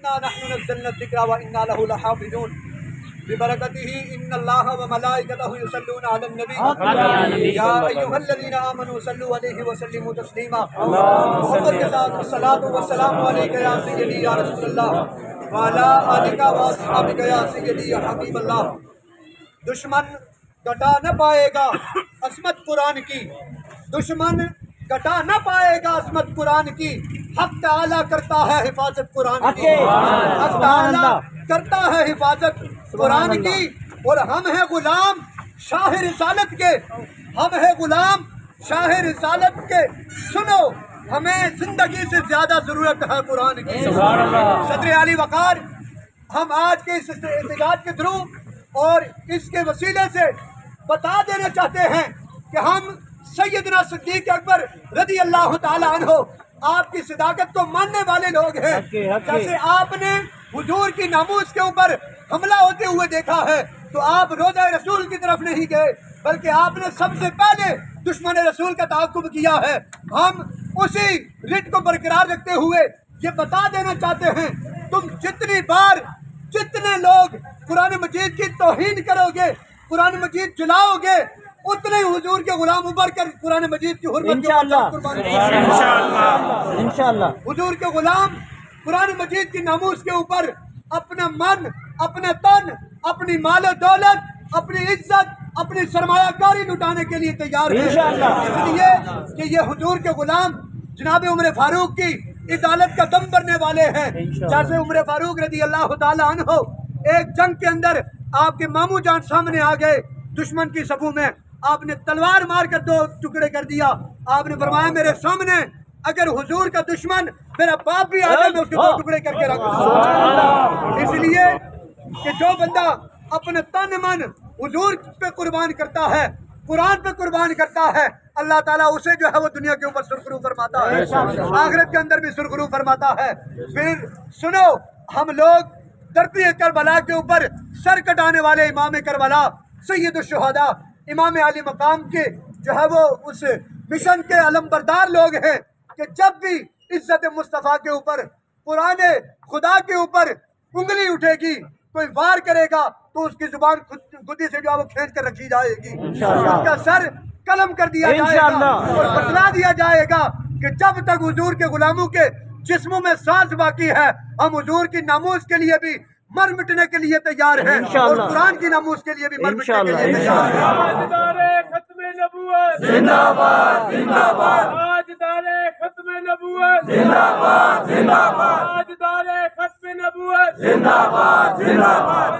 इन्ना नहनु नज़्ज़लना ज़िक्रा व इन्ना लहु लहाफ़िज़ून बिबरकतिही इन्ना अल्लाह व मलाइकतहु युसल्लूना अलन नबी या अय्युहल्लज़ीना आमनू सल्लू अलैहि व सल्लिमू तस्लीमा। मोहब्बत के साथ अस्सलातु वस्सलामु अलैका या सय्यदी या रसूलल्लाह व अला आलिका व अस्हाबिका या सय्यदी या हबीबल्लाह। दुश्मन घटा न पाएगा असमत कुरान की, दुश्मन घटा न पाएगा असमत कुरान की। हक ताला करता है हिफाजत कुरान की, हक ताला करता है हिफाजत कुरान की। और हम हैं गुलाम शाह रिसालत के, हम हैं गुलाम शाह रिसालत के। सुनो हमें जिंदगी से ज्यादा जरूरत है कुरान की। सदर आली वकार, हम आज के इस एहतजाज के थ्रू और इसके वसीले से बता देना चाहते हैं कि हम सैयदना सिद्दीक अकबर रज़ी अल्लाह ताला अन्हु आपकी सदाकत को मानने वाले लोग हैं। जैसे आपने हुजूर की नामूस के ऊपर हमला होते हुए देखा है तो आप रोज़ा रसूल की तरफ नहीं गए, बल्कि आपने सबसे पहले दुश्मन रसूल का ताक़ुब किया है। हम उसी रिट को बरकरार रखते हुए ये बता देना चाहते हैं, तुम जितनी बार जितने लोग कुरान मजीद की तौहीन करोगे, कुरान मजीद जलाओगे, उतने ही हुजूर के गुलाम उबर कर कुरान मजीद की हुर्मत इंशाअल्लाह हुजूर के गुलाम कुरान मजीद की नामूस के ऊपर अपना मन, अपना तन, अपनी माल दौलत, अपनी इज्जत, अपनी सरमायाकारी लुटाने के लिए तैयार है। इसलिए कि ये हुजूर के गुलाम जनाब उमर फारूक की इदालत का दम भरने वाले हैं। जैसे उमर फारूक रज़ी अल्लाह ताला अन्हु एक जंग के अंदर आपके मामू जान सामने आ गए दुश्मन की सफू में, आपने तलवार मार कर दो टुकड़े कर दिया। आपने फरमाया मेरे सामने अगर हुजूर का दुश्मन मेरा बाप भी आ जाए मैं उसके दो टुकड़े करके रख दूंगा। इसलिए कि जो बंदा अपने तन मन हुजूर पे कुर्बान करता है, कुरान पे कुर्बान करता है, अल्लाह ताला उसे जो है वो दुनिया के ऊपर सुरखरू फरमाता है, आखिरत के अंदर भी सुरखरू फरमाता है। फिर सुनो, हम लोग धरती करबला के ऊपर सर कटाने वाले इमाम करबला सैयदुश शुहदा इमाम आली मकाम के जो है वो उस मिशन के अलमबरदार लोग हैं कि जब भी इज्जत मुस्तफ़ा के ऊपर, पुराने खुदा के ऊपर उंगली उठेगी, कोई वार करेगा तो उसकी जुबान खुदी से जो है वो खींच कर रखी जाएगी, उसका सर कलम कर दिया जाएगा और बतला दिया जाएगा कि जब तक हुजूर के गुलामों के जिस्मों में सांस बाकी है हम हुजूर की नामूस के लिए भी मर मिटने के लिए तैयार हैं और कुरान की नामूस के लिए भी मर मिटने के लिए तैयार हैं। खत्मे नबूवत जिंदाबाद जिंदाबाद, ताजदारे खत्मे नबूवत जिंदाबाद जिंदाबाद, ताजदारे खत्मे नबूवत जिंदाबाद जिंदाबाद।